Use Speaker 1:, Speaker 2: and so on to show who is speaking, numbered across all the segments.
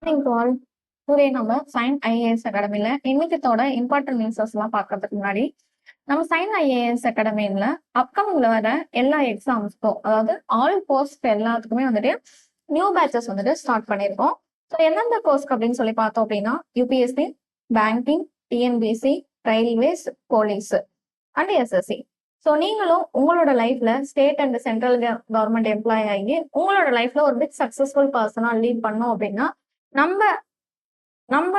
Speaker 1: Morning to all. Today நம்ம sign IAS அகாடமில இன்னைக்கத்தோட important newses எல்லாம் பார்க்கறதுக்கு முன்னாடி நம்ம சைன் ஐஏஎஸ் அகாடமில அப்கமிங்ல வர எல்லா எக்ஸாம்ஸ்க்கும், அதாவது ஆல் போஸ்ட் எல்லாத்துக்குமே வந்துட்டு நியூ பேட்சஸ் வந்துட்டு ஸ்டார்ட் பண்ணியிருக்கோம். ஸோ எந்தெந்த கோர்ஸ்க்கு அப்படின்னு சொல்லி பார்த்தோம் அப்படின்னா UPSC, banking, TNPSC, railways, police and SSC. So நீங்களும் உங்களோட லைஃப்ல state and central government employee ஆகி உங்களோட லைஃப்ல ஒரு பிக் சக்சஸ்ஃபுல் பர்சனா லீட் பண்ணோம் அப்படின்னா நம்ம நம்ம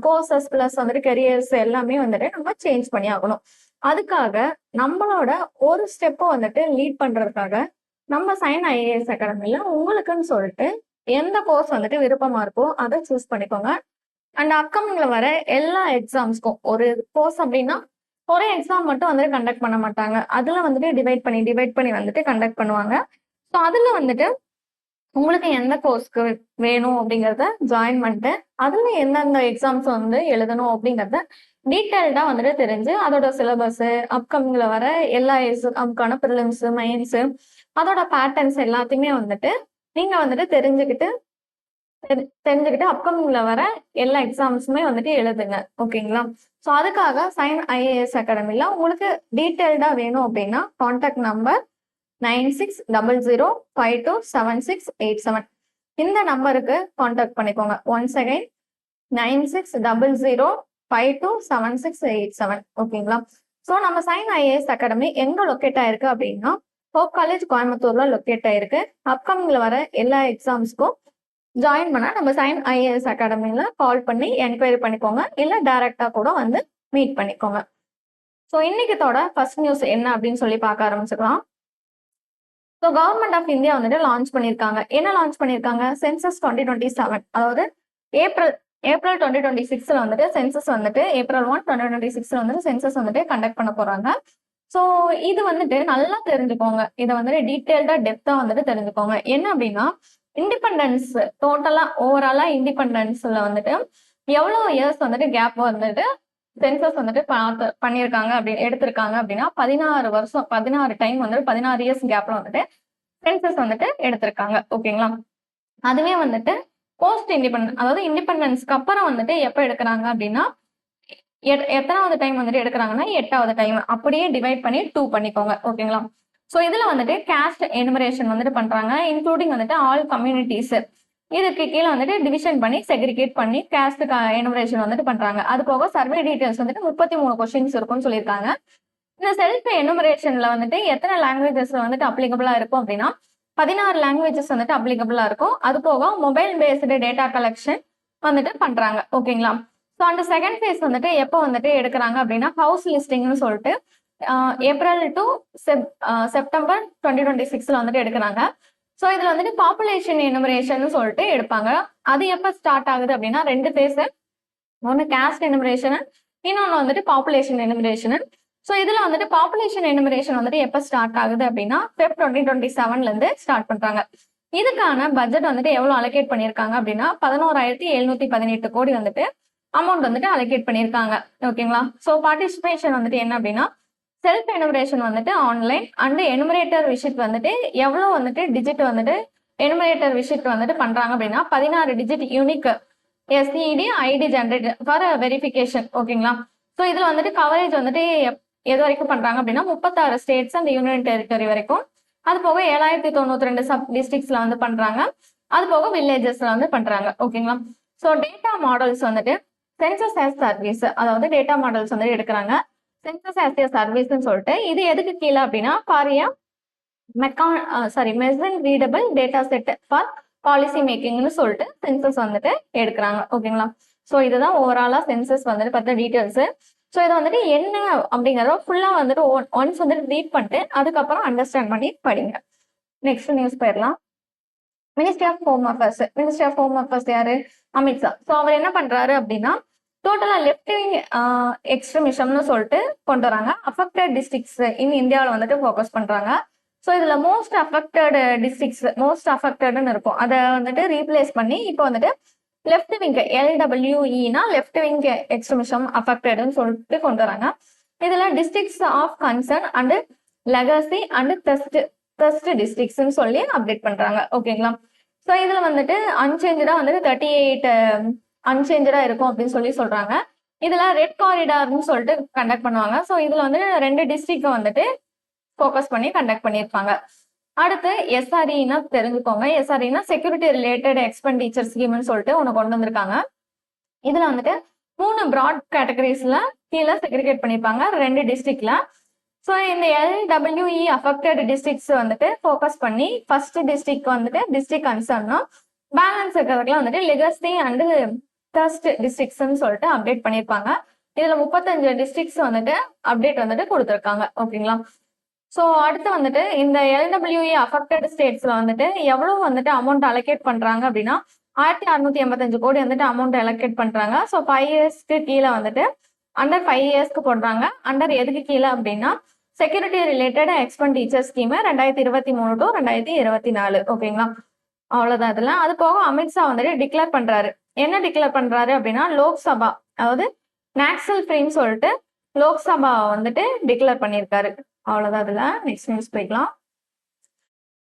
Speaker 1: கோர்சஸ் பிளஸ் வந்துட்டு கெரியர்ஸ் எல்லாமே வந்துட்டு நம்ம சேஞ்ச் பண்ணி ஆகணும். அதுக்காக நம்மளோட ஒரு ஸ்டெப்பை வந்துட்டு லீட் பண்றதுக்காக நம்ம சைன் ஐஏஎஸ் அகாடமில உங்களுக்குன்னு சொல்லிட்டு எந்த கோர்ஸ் வந்துட்டு விருப்பமா இருக்கோ அதை சூஸ் பண்ணிக்கோங்க. அண்ட் அப்கமிங்ல வர எல்லா எக்ஸாம்ஸ்க்கும் ஒரு கோர்ஸ் அப்படின்னா ஒரே எக்ஸாம் மட்டும் வந்துட்டு கண்டக்ட் பண்ண மாட்டாங்க. அதுல வந்துட்டு டிவைட் பண்ணி வந்துட்டு கண்டக்ட் பண்ணுவாங்க. ஸோ அதுல வந்துட்டு உங்களுக்கு எந்த கோர்ஸ்க்கு வேணும் அப்படிங்கிறத ஜாயின் பண்ணிட்டு அதுல எந்தெந்த எக்ஸாம்ஸ் வந்து எழுதணும் அப்படிங்கிறத டீட்டெயில்டா வந்துட்டு தெரிஞ்சு அதோட சிலபஸ், அப்கமிங்ல வர எல்லா எக்ஸாமுக்கான ப்ரிலிம்ஸ், மெயின்ஸ், அதோட பேட்டர்ன்ஸ் எல்லாத்தையுமே வந்துட்டு நீங்க வந்துட்டு தெரிஞ்சுக்கிட்டு அப்கமிங்ல வர எல்லா எக்ஸாம்ஸுமே வந்துட்டு எழுதுங்க. ஓகேங்களா? ஸோ அதுக்காக சைன் ஐஏஎஸ் அகாடமில உங்களுக்கு டீட்டெயில்டா வேணும் அப்படின்னா கான்டாக்ட் நம்பர் 9600527687 இந்த நம்பருக்கு கான்டாக்ட் பண்ணிக்கோங்க. Once again 9600527687. ஓகேங்களா? ஸோ நம்ம சைன் ஐஏஎஸ் அகாடமி எங்க லொக்கேட் ஆயிருக்கு அப்படின்னா ஹோப் காலேஜ் கோயம்புத்தூர்ல லொக்கேட் ஆயிருக்கு. அப்கமிங்ல வர எல்லா எக்ஸாம்ஸ்க்கும் ஜாயின் பண்ண நம்ம சைன் ஐஏஎஸ் அகாடமில கால் பண்ணி என்கொயரி பண்ணிக்கோங்க, இல்ல டைரக்டா கூட வந்து மீட் பண்ணிக்கோங்க. ஸோ இன்னைக்குத்தோட ஃபர்ஸ்ட் நியூஸ் என்ன அப்படின்னு சொல்லி பார்க்க ஆரம்பிச்சுக்கலாம். ஸோ கவர்மெண்ட் ஆஃப் இந்தியா வந்துட்டு லான்ச் பண்ணியிருக்காங்க. என்ன லான்ச் பண்ணியிருக்காங்க? சென்சஸ் 2027, அதாவது ஏப்ரல் 2026 வந்துட்டு சென்சஸ் வந்துட்டு ஏப்ரல் 1, 2026 வந்துட்டு சென்சஸ் வந்துட்டு கண்டக்ட் பண்ண போறாங்க. ஸோ இது வந்துட்டு நல்லா தெரிஞ்சுக்கோங்க. இதை வந்துட்டு டீட்டெயில்டா டெப்தா வந்துட்டு தெரிஞ்சுக்கோங்க. என்ன அப்படின்னா இண்டிபெண்டன்ஸ் டோட்டலா ஓவராலா இண்டிபெண்டன்ஸ்ல வந்துட்டு எவ்வளவு இயர்ஸ் வந்துட்டு கேப் வந்துட்டு சென்சஸ் வந்துட்டு பண்ணியிருக்காங்க அப்படின்னு எடுத்திருக்காங்க அப்படின்னா 16 வருஷம், 16 டைம் வந்துட்டு 16 இயர்ஸ் கேப்ல வந்துட்டு சென்சஸ் வந்துட்டு எடுத்திருக்காங்க. ஓகேங்களா? அதுவே வந்துட்டு போஸ்ட் இண்டிபெண்டன்ஸ், அதாவது இண்டிபெண்டன்ஸ்க்கு அப்புறம் வந்துட்டு எப்ப எடுக்கிறாங்க அப்படின்னா எத்தனாவது டைம் வந்துட்டு எடுக்கிறாங்கன்னா 8வது டைம். அப்படியே டிவைட் பண்ணி 2 பண்ணிக்கோங்க. ஓகேங்களா? ஸோ இதுல வந்துட்டு கேஸ்ட் எனுமரேஷன் வந்துட்டு பண்றாங்க, இன்க்ளூடிங் வந்துட்டு ஆல் கம்யூனிட்டிஸ். இதுக்கு கீழே வந்துட்டு டிவிஷன் பண்ணி செக்ரிகேட் பண்ணி கேஸ்ட் எனுமரேஷன் வந்துட்டு பண்றாங்க. அது போக சர்வே டீடைல்ஸ் வந்துட்டு 33 கொஸ்டின்ஸ் இருக்கும்னு சொல்லியிருக்காங்க. இந்த செல்ஃப் எனுமரேஷன்ல வந்துட்டு எத்தனை லாங்குவேஜஸ்ல வந்துட்டு அப்ளிகபிளா இருக்கும் அப்படின்னா 16 லாங்குவேஜஸ் வந்துட்டு அப்ளிகபிளா இருக்கும். அது போக மொபைல் பேஸ்டு டேட்டா கலெக்ஷன் வந்துட்டு பண்றாங்க. ஓகேங்களா? ஸோ அந்த செகண்ட் ஃபேஸ் வந்துட்டு எப்போ வந்துட்டு எடுக்கிறாங்க அப்படின்னா ஹவுஸ் லிஸ்டிங்னு சொல்லிட்டு ஏப்ரல் டு செப்டம்பர் 2026 வந்துட்டு எடுக்கிறாங்க. ஸோ இதுல வந்துட்டு பாப்புலேஷன் எனுமரேஷன் சொல்லிட்டு எடுப்பாங்க. அது எப்போ ஸ்டார்ட் ஆகுது அப்படின்னா 2 ஃபேஸ், ஒன்று கேஸ்ட் எனுமரேஷன், இன்னொன்று வந்துட்டு பாப்புலேஷன் எனுமரேஷன். ஸோ இதுல வந்துட்டு பாப்புலேஷன் எனுமரேஷன் வந்துட்டு எப்போ ஸ்டார்ட் ஆகுது அப்படின்னா Feb 2027 இருந்து ஸ்டார்ட் பண்றாங்க. இதுக்கான பட்ஜெட் வந்துட்டு எவ்வளவு அலோகேட் பண்ணியிருக்காங்க அப்படின்னா 11,718 கோடி வந்துட்டு அமௌண்ட் வந்துட்டு அலோகேட் பண்ணியிருக்காங்க. ஓகேங்களா? ஸோ பார்ட்டிசிபேஷன் வந்துட்டு என்ன அப்படின்னா செல்ஃப் எனுமரேஷன் வந்துட்டு ஆன்லைன் அண்ட் எனுமரேட்டர் விசிட் வந்துட்டு எவ்வளவு வந்துட்டு டிஜிட் வந்துட்டு எனுமரேட்டர் விசிட் வந்துட்டு பண்றாங்க அப்படின்னா 16 digit unique SED ID generate for verification. ஓகேங்களா? ஸோ இதுல வந்துட்டு கவரேஜ் வந்துட்டு எது வரைக்கும் பண்றாங்க அப்படின்னா 36 ஸ்டேட்ஸ் அண்ட் யூனியன் டெரிட்டரி வரைக்கும். அது போக 7092 சப் டிஸ்ட்ரிக்ட்ஸ்ல வந்து பண்றாங்க. அது போக வில்லேஜஸ்ல வந்து பண்றாங்க. ஓகேங்களா? ஸோ டேட்டா மாடல்ஸ் வந்துட்டு சென்சஸ் ஆஸ் சர்வீஸ், அதாவது டேட்டா மாடல்ஸ் வந்துட்டு எடுக்கிறாங்க. சென்சஸ் ஆஸ் ஏ சர்வீஸ்ன்னு சொல்லிட்டு இது எதுக்கு கீழே அப்படின்னா பாரியா machine readable data set for policy மேக்கிங்னு சொல்லிட்டு சென்சஸ் வந்துட்டு எடுக்கிறாங்க. ஓகேங்களா? ஸோ இதுதான் ஓவராலா சென்சஸ் வந்துட்டு பார்த்த டீட்டெயில்ஸ். ஸோ இதை வந்துட்டு என்ன அப்படிங்கிறத ஃபுல்லா வந்துட்டு ஒன்ஸ் வந்துட்டு ரீட் பண்ணிட்டு அதுக்கப்புறம் அண்டர்ஸ்டாண்ட் பண்ணி படிங்க. நெக்ஸ்ட் நியூஸ் போயிடலாம். மினிஸ்ட்ரி ஆஃப் ஹோம் அஃபேர்ஸ் யாரு? அமித்ஷா. ஸோ அவர் என்ன பண்றாரு அப்படின்னா டோட்டலா லெஃப்ட் விங் எக்ஸ்ட்ரீமிசம்னு சொல்லிட்டு கொண்டு வராங்க. அஃபெக்டட் டிஸ்ட்ரிக்ட்ஸ் இன் இந்தியாவில் வந்துட்டு ஃபோக்கஸ் பண்றாங்க. ஸோ இதுல மோஸ்ட் அஃபெக்டட் டிஸ்ட்ரிக்ட்ஸ் மோஸ்ட் அஃபெக்டட்னு இருக்கும், அதை வந்துட்டு ரீப்ளேஸ் பண்ணி இப்போ வந்துட்டு லெஃப்ட் விங் LWEனா லெஃப்ட் விங் எக்ஸ்ட்ரீமிசம் அஃபெக்டட்னு சொல்லிட்டு கொண்டு வராங்க. இதுல districts of concern and legacy and test டிஸ்ட்ரிக்ட்ஸ்ன்னு சொல்லி அப்டேட் பண்றாங்க. ஓகேங்களா? ஸோ இதுல வந்துட்டு அன்சேஞ்சடா வந்துட்டு 38 அன்சேஞ்சடா இருக்கும் அப்படின்னு சொல்றாங்க. இதுல ரெட் காரிடார்னு சொல்லிட்டு கண்டக்ட் பண்ணுவாங்க. ஸோ இதுல வந்து 2 டிஸ்ட்ரிக்ட் வந்துட்டு ஃபோக்கஸ் பண்ணி கண்டக்ட் பண்ணியிருப்பாங்க. அடுத்து எஸ்ஆர்இன்னா தெரிஞ்சுக்கோங்க. எஸ்ஆர்இனா செக்யூரிட்டி ரிலேட்டட் எக்ஸ்பெண்டிச்சர் ஸ்கீம்னு சொல்லிட்டு ஒன்று கொண்டு வந்திருக்காங்க. இதுல வந்துட்டு 3 ப்ராட் கேட்டகரிஸ்ல கீழே செக்ரிகேட் பண்ணியிருப்பாங்க 2 டிஸ்ட்ரிக்ட்ல. ஸோ இந்த LWE அஃபெக்டட் டிஸ்ட்ரிக்ட்ஸ் வந்துட்டு ஃபோக்கஸ் பண்ணி ஃபர்ஸ்ட் டிஸ்ட்ரிக்ட் வந்துட்டு டிஸ்ட்ரிக்ட் கன்சர்ன்னா, பேலன்ஸ் இருக்கிறதுக்குலாம் வந்துட்டு லெகசி அண்டு தர்ஸ்ட் டிஸ்ட்ரிக்ட்ஸ்ன்னு சொல்லிட்டு அப்டேட் பண்ணியிருப்பாங்க. இதுல 35 டிஸ்ட்ரிக்ட்ஸ் வந்துட்டு அப்டேட் வந்துட்டு கொடுத்துருக்காங்க. ஓகேங்களா. ஸோ அடுத்து வந்துட்டு இந்த LWE அஃபெக்டட் ஸ்டேட்ஸ்ல வந்துட்டு எவ்வளவு வந்துட்டு அமௌண்ட் அலோகேட் பண்றாங்க அப்படின்னா 1685 கோடி வந்துட்டு அமௌண்ட் அலோகேட் பண்றாங்க. ஸோ 5 இயர்ஸ்க்கு கீழே வந்துட்டு அண்டர் 5 இயர்ஸ்க்கு போடுறாங்க. அண்டர் எதுக்கு கீழே அப்படின்னா security related expenditure scheme 2023 to 2024. ஓகேங்களா. அவ்வளவுதான் இதுல. அது போக அமித்ஷா வந்துட்டு டிக்ளேர் பண்றாரு. என்ன டிக்ளேர் பண்றாரு அப்படின்னா லோக்சபா, அதாவது நேக்சல் ஃப்ரீன்னு சொல்லிட்டு லோக்சபா வந்துட்டு டிக்ளேர் பண்ணியிருக்காரு. அவ்வளவுதான் இதுல. நெக்ஸ்ட் நியூஸ் போய்க்கலாம்.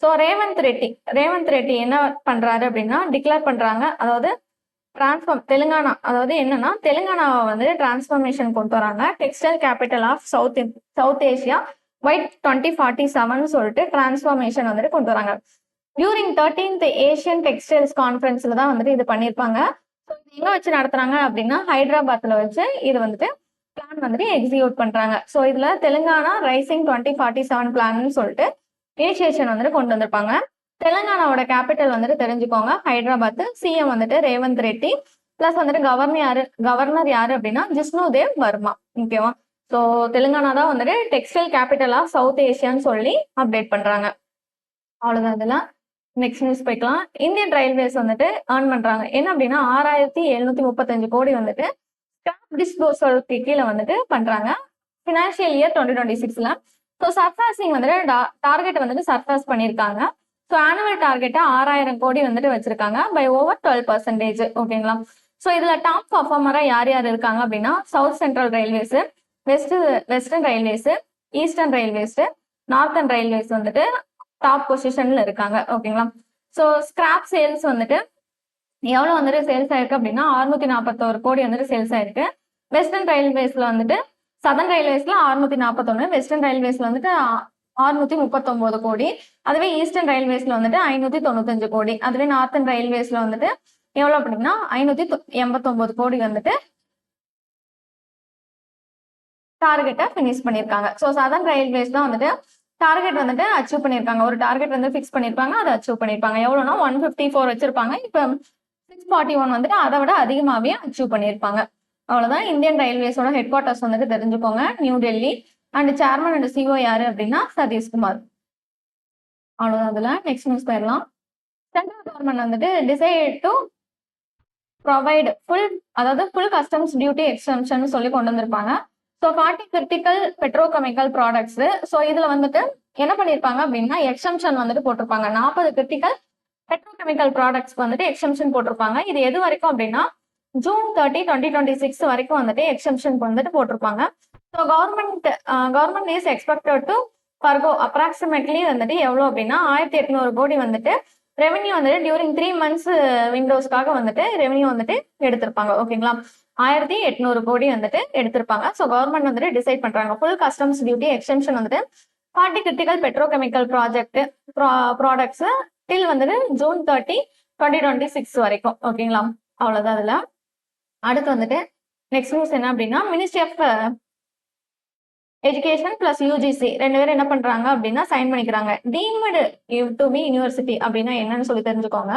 Speaker 1: ஸோ ரேவந்த் ரெட்டி என்ன பண்றாரு அப்படின்னா டிக்ளேர் பண்றாங்க. அதாவது தெலுங்கானா, அதாவது என்னன்னா தெலுங்கானாவை வந்து டிரான்ஸ்ஃபர்மேஷன் கொண்டு வராங்க. Textile capital of South Asia by 2047 சொல்லிட்டு டிரான்ஸ்ஃபர்மேஷன் வந்துட்டு கொண்டு வராங்க. டியூரிங் 13th ஏசியன் டெக்ஸ்டைல்ஸ் கான்ஃபரன்ஸ்ல தான் வந்துட்டு இது பண்ணியிருப்பாங்க. எங்க வச்சு நடத்துறாங்க அப்படின்னா ஹைதராபாத்ல வச்சு இது வந்துட்டு பிளான் வந்துட்டு எக்ஸிக்யூட் பண்றாங்க. ஸோ இதுல தெலுங்கானா ரைசிங் 2047 பிளான்னு சொல்லிட்டு இனிஷியேஷன் வந்துட்டு கொண்டு வந்திருப்பாங்க. தெலுங்கானாவோட கேபிட்டல் வந்துட்டு தெரிஞ்சுக்கோங்க ஹைதராபாத். சிஎம் வந்துட்டு ரேவந்த் ரெட்டி. பிளஸ் வந்துட்டு கவர்னர் யாரு அப்படின்னா ஜிஷ்ணுதேவ் வர்மா. ஓகேவா. ஸோ தெலுங்கானா தான் வந்துட்டு டெக்ஸ்டைல் கேபிட்டல் ஆஃப் சவுத் ஏசியான்னு சொல்லி அப்டேட் பண்றாங்க. அவ்வளவுதான் இதெல்லாம். நெக்ஸ்ட் நியூஸ் போய்க்கலாம். இந்தியன் ரயில்வேஸ் வந்துட்டு ஏர்ன் பண்றாங்க என்ன அப்படின்னா 6735 கோடி வந்துட்டு ஸ்கிராப் டிஸ்போசலுக்கு கீழே வந்துட்டு பண்றாங்க ஃபினான்ஷியல் இயர் 2026ல. ஸோ சர்பாசிங் வந்துட்டு டார்கெட் வந்துட்டு சர்பாஸ் பண்ணியிருக்காங்க. ஸோ ஆனுவல் டார்கெட்டை 6000 கோடி வந்துட்டு வச்சிருக்காங்க பை ஓவர் 12%. ஓகேங்களா. ஸோ இதுல டாப் பர்ஃபார்மரா யார் யார் இருக்காங்க அப்படின்னா south central railways, western railways, eastern railways, northern railways வந்துட்டு டாப் பொசிஷன்ல இருக்காங்க. ஓகேங்களா. ஸோ ஸ்கிராப் சேல்ஸ் வந்துட்டு எவ்வளவு வந்துட்டு சேல்ஸ் ஆயிருக்கு அப்படின்னா 641 கோடி வந்துட்டு சேல்ஸ் ஆயிருக்கு. வெஸ்டர்ன் ரயில்வேஸ்ல வந்துட்டு சதர்ன் ரயில்வேஸ்ல 641, வெஸ்டர்ன் ரயில்வேஸ்ல வந்துட்டு 639 கோடி, அதுவே ஈஸ்டர்ன் ரயில்வேஸ்ல வந்துட்டு 595 கோடி, அதுவே நார்த்தன் ரயில்வேஸ்ல வந்துட்டு எவ்வளவு அப்படின்னா 589 கோடி வந்துட்டு டார்கெட்டை பினிஷ் பண்ணியிருக்காங்க. ஸோ சதர்ன் ரயில்வேஸ் தான் வந்துட்டு டார்கெட் வந்துட்டு அச்சீவ் பண்ணியிருக்காங்க. ஒரு டார்கெட் வந்து ஃபிக்ஸ் பண்ணியிருப்பாங்க, அதை அச்சீவ் பண்ணியிருப்பாங்க. எவ்வளோனா 154 வச்சிருப்பாங்க. இப்போ 641 வந்துட்டு அதை விட அதிகமாகவே அச்சீவ் பண்ணியிருப்பாங்க. அவ்வளோதான். இந்தியன் ரயில்வேஸோட ஹெட் குவார்ட்டர்ஸ் வந்துட்டு தெரிஞ்சுக்கோங்க new Delhi. And chairman and CO யாரு அப்படின்னா சதீஷ்குமார். அவ்வளோதான் அதுல. நெக்ஸ்ட் நியூஸ் போயிடலாம். சென்ட்ரல் கவர்மெண்ட் வந்துட்டு decide to provide full customs duty exemption சொல்லி கொண்டு வந்திருப்பாங்க. So 40 critical petrochemical products. So இதுல வந்துட்டு என்ன பண்ணிருப்பாங்க அப்படின்னா எக்ஸம்ஷன் வந்துட்டு போட்டிருப்பாங்க. 40 கிரிட்டிக்கல் பெட்ரோகெமிக்கல் ப்ராடக்ட்ஸ்க்கு வந்துட்டு எக்ஸம்ஷன் போட்டிருப்பாங்க. இது எது வரைக்கும் அப்படின்னா June 30, 2026 வரைக்கும் வந்துட்டு எக்ஸம்ஷன் வந்துட்டு போட்டிருப்பாங்க. So government is expected to forgo approximately வந்துட்டு எவ்வளோ அப்படின்னா 1800 கோடி வந்துட்டு ரெவன்யூ வந்துட்டு டியூரிங் 3 months விண்டோஸ்க்காக வந்துட்டு ரெவன்யூ வந்துட்டு எடுத்திருப்பாங்க. ஓகேங்களா. 1800 கோடி வந்துட்டு எடுத்திருப்பாங்க. ஸோ கவர்மெண்ட் வந்துட்டு டிசைட் பண்றாங்க ஃபுல் கஸ்டம்ஸ் டியூட்டி எக்ஸ்டென்ஷன் வந்துட்டு 40 கிரிட்டிக்கல் பெட்ரோகெமிக்கல் ப்ராடக்ட்ஸ் டில் வந்துட்டு June 30, 2026 வரைக்கும். ஓகேங்களா. அவ்வளவுதான் அதுல. அடுத்து வந்துட்டு நெக்ஸ்ட் நியூஸ் என்ன அப்படின்னா ministry of education plus UGC 2 பேரும் என்ன பண்றாங்க அப்படின்னா சைன் பண்ணிக்கிறாங்க. டீம்டு டு பி யூனிவர்சிட்டி அப்படின்னா என்னன்னு சொல்லி தெரிஞ்சுக்கோங்க.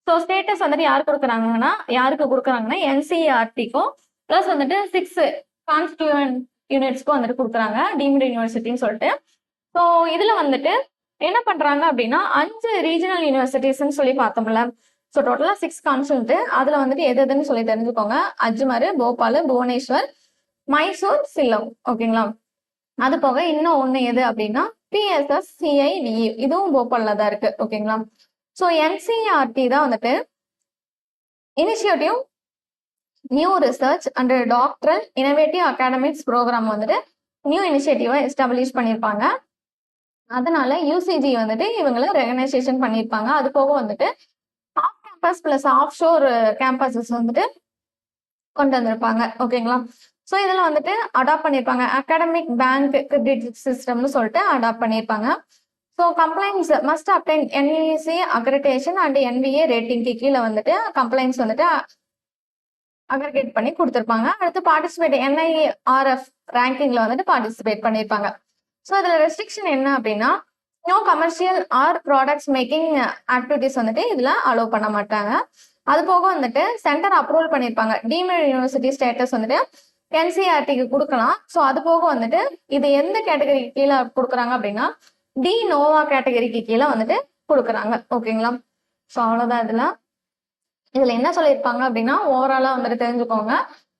Speaker 1: ஸோ ஸ்டேட்டஸ் வந்துட்டு யாருக்கு கொடுக்குறாங்கன்னா NCERTக்கும் பிளஸ் வந்துட்டு 6 கான்ஸ்டியூவன்ட் யூனிட்ஸ்க்கும் வந்துட்டு கொடுக்குறாங்க டீம்டு யூனிவர்சிட்டின்னு சொல்லிட்டு. ஸோ இதுல வந்துட்டு என்ன பண்றாங்க அப்படின்னா 5 ரீஜனல் யூனிவர்சிட்டிஸ்ன்னு சொல்லி பார்த்தோம்ல. ஸோ டோட்டலா 6 கான்ஸ்டியூன்ட். அதுல வந்துட்டு எதுன்னு சொல்லி தெரிஞ்சுக்கோங்க. அஜ்மர், போபால், புவனேஸ்வர், மைசூர், சில்லம். ஓகேங்களா. அது போக இன்னும் ஒண்ணு எது அப்படின்னா PSSCIVU, இதுவும் போபால்ல தான் இருக்கு. ஓகேங்களா. ஸோ NCERT தான் வந்துட்டு initiative new research and doctoral innovative academics programme வந்துட்டு நியூ இனிஷியேட்டிவா எஸ்டாப்ளிஷ் பண்ணியிருப்பாங்க. அதனால UCG வந்துட்டு இவங்களை ரெகனைசேஷன் பண்ணியிருப்பாங்க. அது போக வந்துட்டு campus plus of sure campuses வந்துட்டு கொண்டு வந்திருப்பாங்க. ஓகேங்களா? ஸோ இதில் வந்துட்டு அடாப்ட் பண்ணியிருப்பாங்க. அகாடமிக் பேங்க் கிரெடிட் சிஸ்டம்னு சொல்லிட்டு அடாப்ட் பண்ணியிருப்பாங்க. So complaints must obtain NEC accreditation and NBA ரேட்டிங்க்கு கீழே வந்துட்டு கம்ப்ளைண்ட்ஸ் வந்துட்டு அக்ரிகேட் பண்ணி கொடுத்துருப்பாங்க. அடுத்து பார்ட்டிசிபேட் என்ஐஆர்எஃப் ரேங்கிங்ல வந்துட்டு பார்ட்டிசிபேட் பண்ணியிருப்பாங்க. ஸோ இதில் ரெஸ்ட்ரிக்ஷன் என்ன அப்படின்னா no commercial or products making activities வந்துட்டு இதில் அலோவ் பண்ண மாட்டாங்க. அது போக வந்துட்டு சென்டர் அப்ரூவல் பண்ணியிருப்பாங்க. டீம்டு யூனிவர்சிட்டி ஸ்டேட்டஸ் வந்துட்டு என்சிஆர்டிக்கு கொடுக்கலாம். ஸோ அது போக வந்துட்டு இது எந்த கேட்டகரிக்கு கீழே கொடுக்குறாங்க அப்படின்னா டி நோவா கேட்டகரிக்கு கீழே வந்துட்டு கொடுக்குறாங்க. ஓகேங்களா? ஸோ அவ்வளோதான். இதுல என்ன சொல்லியிருப்பாங்க அப்படின்னா ஓவராலா வந்துட்டு தெரிஞ்சுக்கோங்க.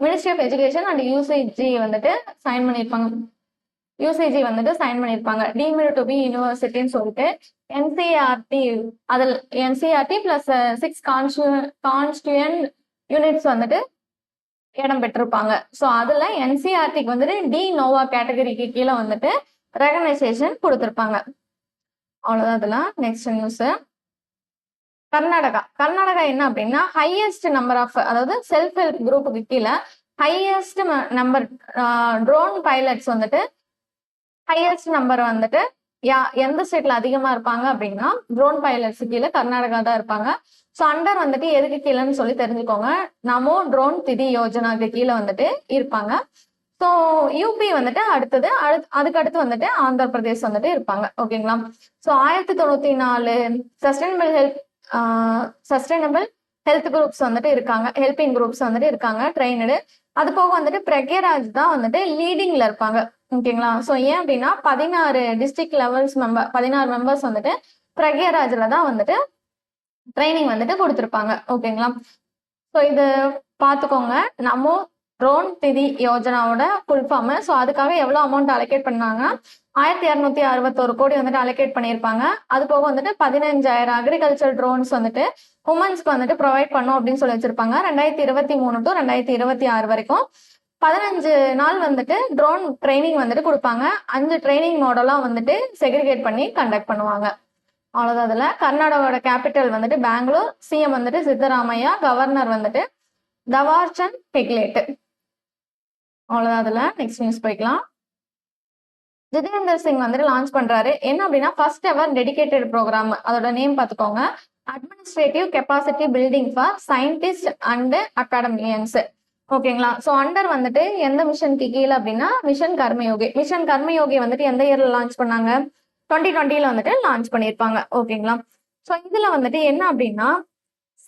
Speaker 1: Ministry of education and UGC வந்துட்டு சைன் பண்ணியிருப்பாங்க. யூசிஜி வந்துட்டு சைன் பண்ணியிருப்பாங்க. டீம்டு டு பி யூனிவர்சிட்டின்னு சொல்லிட்டு என்சிஆர்டி அதில் என்சிஆர்டி பிளஸ் 6 கான்ஸ்டியூயன்ட் யூனிட்ஸ் வந்துட்டு இடம் பெற்றிருப்பாங்க. ஸோ அதுல என்சிஆர்டிக்கு வந்துட்டு டி நோவா கேட்டகரிக்கு கீழே வந்துட்டு ரெகனைசேஷன் கொடுத்துருப்பாங்க. அவ்வளவுதான். இதெல்லாம் நெக்ஸ்ட் நியூஸ். கர்நாடகா என்ன அப்படின்னா ஹையஸ்ட் நம்பர் ஆஃப் அதாவது செல்ஃப் ஹெல்ப் குரூப்புக்கு கீழே ஹையஸ்ட் நம்பர் ட்ரோன் பைலட்ஸ் வந்துட்டு ஹையஸ்ட் நம்பர் வந்துட்டு எந்த ஸ்டேட்ல அதிகமா இருப்பாங்க அப்படின்னா ட்ரோன் பைலட்ஸ் கீழே கர்நாடகா தான் இருப்பாங்க. ஸோ அண்டர் வந்துட்டு எதுக்கு கீழேன்னு சொல்லி தெரிஞ்சுக்கோங்க. நமோ ட்ரோன் திதி யோஜனாக்கு கீழே வந்துட்டு இருப்பாங்க. ஸோ யூபி வந்துட்டு அடுத்தது அதுக்கு அடுத்து வந்துட்டு ஆந்திர பிரதேஷ் வந்துட்டு இருப்பாங்க. ஓகேங்களா? ஸோ 1094 சஸ்டைனபிள் ஹெல்த் குரூப்ஸ் வந்துட்டு இருக்காங்க. ஹெல்பிங் குரூப்ஸ் வந்துட்டு இருக்காங்க ட்ரெயினடு. அது போக வந்துட்டு பிரக்யராஜ் தான் வந்துட்டு லீடிங்ல இருப்பாங்க. ஓகேங்களா? ஸோ ஏன் அப்படின்னா 16 டிஸ்ட்ரிக்ட் லெவல்ஸ் 16 மெம்பர்ஸ் வந்துட்டு பிரக்யராஜ்ல தான் வந்துட்டு ட்ரைனிங் வந்துட்டு கொடுத்துருப்பாங்க. ஓகேங்களா? ஸோ இது பார்த்துக்கோங்க. நம்ம ட்ரோன் திதி யோஜனாவோட ஃபுல் ஃபார்ம். ஸோ அதுக்காக எவ்வளோ அமௌண்ட் அலோகேட் பண்ணாங்க 1261 கோடி வந்துட்டு அலோகேட் பண்ணியிருப்பாங்க. அது போக வந்துட்டு 15,000 அக்ரிகல்ச்சர் ட்ரோன்ஸ் வந்துட்டு உமன்ஸ்க்கு வந்துட்டு ப்ரொவைட் பண்ணும் அப்படின்னு சொல்லி வச்சிருப்பாங்க. 2023 டு 2026 வரைக்கும் 15 நாள் வந்துட்டு ட்ரோன் ட்ரைனிங் வந்துட்டு கொடுப்பாங்க. 5 ட்ரைனிங் மாடலாம் வந்துட்டு செக்ரிகேட் பண்ணி கண்டக்ட் பண்ணுவாங்க. அவ்வளோதான். அதுல கர்நாடகாவோட கேபிட்டல் வந்துட்டு பெங்களூர், சிஎம் வந்துட்டு சித்தராமையா, கவர்னர் வந்துட்டு தவார்சந்த் கெக்லேட். அவ்வளோதான். அதுல நெக்ஸ்ட் நியூஸ் போய்க்கலாம். ஜிதேந்தர் சிங் வந்துட்டு லான்ச் பண்றாரு. என்ன அப்படின்னா ஃபர்ஸ்ட் எவர் டெடிகேட்டட் ப்ரோக்ராம். அதோட நேம் பார்த்துக்கோங்க. Administrative capacity building for scientist and academians. ஓகேங்களா? ஸோ அண்டர் வந்துட்டு எந்த மிஷனுக்கு கீழே அப்படின்னா மிஷன் கர்மயோகி. மிஷன் கர்மயோகி வந்துட்டு எந்த இயர்ல லான்ச் பண்ணாங்க 2020 வந்துட்டு லான்ச் பண்ணியிருப்பாங்க. ஓகேங்களா? ஸோ இதுல வந்துட்டு என்ன அப்படின்னா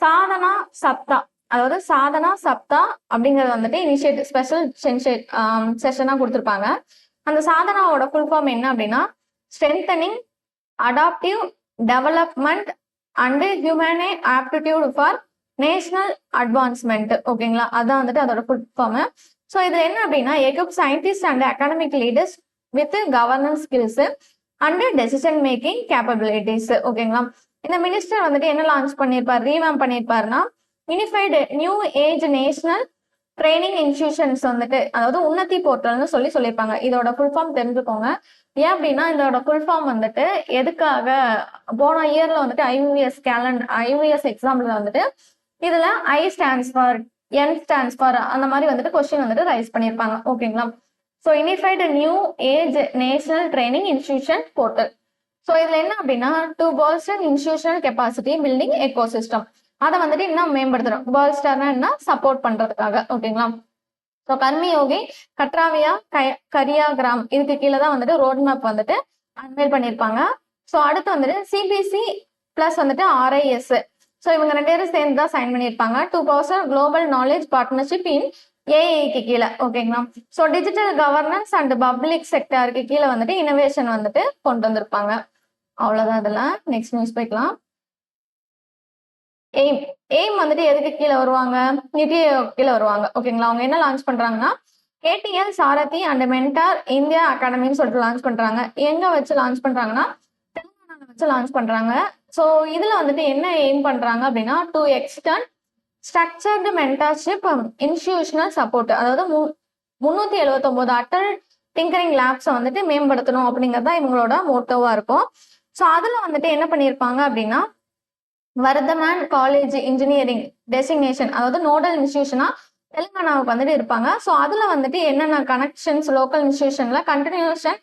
Speaker 1: சாதனா சப்தா அதாவது சாதனா சப்தா அப்படிங்கறது வந்துட்டு இனிஷியேட்டிவ் ஸ்பெஷல் செஷனா கொடுத்துருப்பாங்க. அந்த சாதனாவோட ஃபுல் ஃபார்ம் என்ன அப்படின்னா strengthening adaptive development and humane aptitude for national advancement. ஓகேங்களா? அதான் வந்துட்டு அதோட ஃபுல் ஃபார்ம். ஸோ இது என்ன அப்படின்னா equip scientist and academic leaders with governance skills and decision making capabilities. ஓகேங்களா? இந்த மினிஸ்டர் வந்துட்டு என்ன லான்ச் பண்ணியிருப்பார் ரீவாம் பண்ணியிருப்பாருன்னா unified new age national training institutions வந்துட்டு அதாவது உன்னதி போர்ட்டல்னு சொல்லியிருப்பாங்க. இதோட ஃபுல் ஃபார்ம் தெரிஞ்சுக்கோங்க. ஏன் அப்படின்னா இதோட ஃபுல் ஃபார்ம் வந்துட்டு எதுக்காக போன இயர்ல வந்துட்டு ஐவிஎஸ் எக்ஸாம்ல வந்துட்டு இதுல ஐ stands for N stands for அந்த மாதிரி வந்துட்டு கொஸ்டின் வந்துட்டு ரைஸ் பண்ணியிருப்பாங்க. ஓகேங்களா? So unified new age national training institution portal. So இதுல என்ன அப்படின்னா to bolster institutional capacity building ecosystem அதை வந்துட்டு இன்னும் மேம்படுத்துறோம். போல்ஸ்டர்னா என்ன சப்போர்ட் பண்றதுக்காக. ஓகேங்களா? ஸோ கர்மயோகி கட்ராவியா கரியா கிராம் இதுக்கு கீழே தான் வந்துட்டு ரோட் மேப் வந்துட்டு அன்வைல் பண்ணியிருப்பாங்க. ஸோ அடுத்து வந்துட்டு சிபிசி பிளஸ் வந்துட்டு ஆர்ஐஎஸ். ஸோ இவங்க 2 பேரும் சேர்ந்து தான் சைன் பண்ணியிருப்பாங்க. 2000 குளோபல் நாலேஜ் பார்ட்னர்ஷிப் இன் ஏஐக்கு கீழே. ஓகேங்களா? So digital governance and public செக்டருக்கு கீழே வந்துட்டு இனோவேஷன் வந்துட்டு கொண்டு வந்திருப்பாங்க. அவ்வளோதான். இதெல்லாம் நெக்ஸ்ட் நியூஸ் போய்க்கலாம். எய்ம் வந்துட்டு எதுக்கு கீழே வருவாங்க நிதி கீழே வருவாங்க. ஓகேங்களா? அவங்க என்ன லான்ச் பண்றாங்கன்னா கேடிஎல் சாரதி அண்ட் மென்டார் இந்தியா அகாடமின்னு சொல்லிட்டு லான்ச் பண்றாங்க. எங்க வச்சு லான்ச் பண்றாங்கன்னா தெலுங்கானால வச்சு லான்ச் பண்றாங்க. ஸோ இதுல வந்துட்டு என்ன எய்ம் பண்றாங்க அப்படின்னா to extern structured mentorship institutional support அதாவது 379 அட்டல் டிங்கரிங் லேப்ஸை வந்துட்டு மேம்படுத்தணும் அப்படிங்கிறது தான் இவங்களோட மோட்டோவா இருக்கும். ஸோ அதுல வந்துட்டு என்ன பண்ணியிருப்பாங்க அப்படின்னா வர்தமான் காலேஜ் இன்ஜினியரிங் டெசிக்னேஷன், அதாவது நோடல் இன்ஸ்டிடியூஷனா தெலுங்கானாவுக்கு வந்துட்டு இருப்பாங்க. ஸோ அதுல வந்துட்டு என்னென்ன கனெக்ஷன்ஸ் லோக்கல் இன்ஸ்டிடியூஷன்ல கண்டினியூஷன்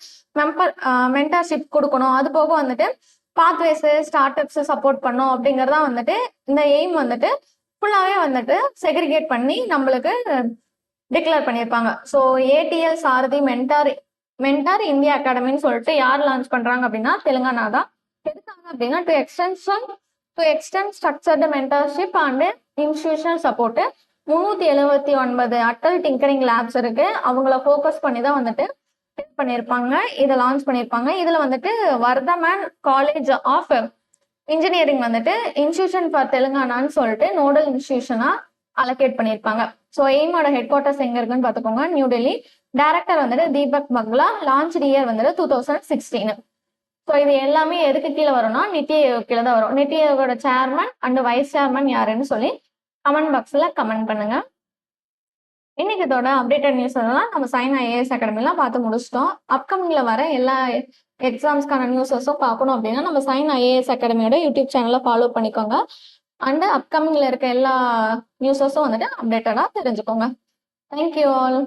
Speaker 1: மென்டர்ஷிப் கொடுக்கணும், அது போக வந்துட்டு பாத்வேஸ் ஸ்டார்ட் அப்ஸ் சப்போர்ட் பண்ணும் அப்படிங்கறதா வந்துட்டு இந்த எய்ம் வந்துட்டு ஃபுல்லாவே வந்துட்டு செக்ரிகேட் பண்ணி நம்மளுக்கு டிக்ளேர் பண்ணியிருப்பாங்க. ஸோ ஏடிஎல் சாரதி மென்டார் இந்தியா அகாடமின்னு சொல்லிட்டு யார் லான்ச் பண்றாங்க அப்படின்னா தெலுங்கானா தான். எதுக்காக அப்படின்னா to extend structured mentorship and institutional support. 379 Atal tinkering labs இருக்கு, அவங்கள ஃபோக்கஸ் பண்ணி தான் வந்துட்டு பண்ணியிருப்பாங்க, இதை லான்ச் பண்ணியிருப்பாங்க. இதுல வந்துட்டு வர்தமான் காலேஜ் ஆஃப் இன்ஜினியரிங் வந்துட்டு இன்ஸ்டிடியூஷன் ஃபார் தெலுங்கானான்னு சொல்லிட்டு நோடல் இன்ஸ்டிடியூஷனா அலோகேட் பண்ணியிருப்பாங்க. ஸோ எய்மோட ஹெட் குவார்ட்டர்ஸ் எங்க இருக்குன்னு பார்த்துக்கோங்க, நியூ டெல்லி. டைரக்டர் வந்துட்டு தீபக் பக்லா. லான்ச் இயர் வந்துட்டு 2016. ஸோ இது எல்லாமே எதுக்கு கீழே வரும்னா நித்தி ஆயோக் கீழே தான் வரும். நித்தி ஆயோகோட சேர்மன் அண்ட் வைஸ் சேர்மன் யாருன்னு சொல்லி கமெண்ட் பாக்ஸ்ல கமெண்ட் பண்ணுங்க. இன்னைக்கு இதோட அப்டேட்டட் நியூஸ் எல்லாம் நம்ம சைன் ஐஏஎஸ் அகாடமிலாம் பார்த்து முடிச்சிட்டோம். அப்கமிங்ல வர எல்லா எக்ஸாம்ஸ்க்கான நியூஸஸும் பார்க்கணும் அப்படின்னா நம்ம சைன் ஐஏஎஸ் அகாடமியோட யூடியூப் சேனலை ஃபாலோ பண்ணிக்கோங்க. அண்ட் அப்கமிங்ல இருக்க எல்லா நியூஸஸும் வந்துட்டு அப்டேட்டடா தெரிஞ்சுக்கோங்க. Thank you all.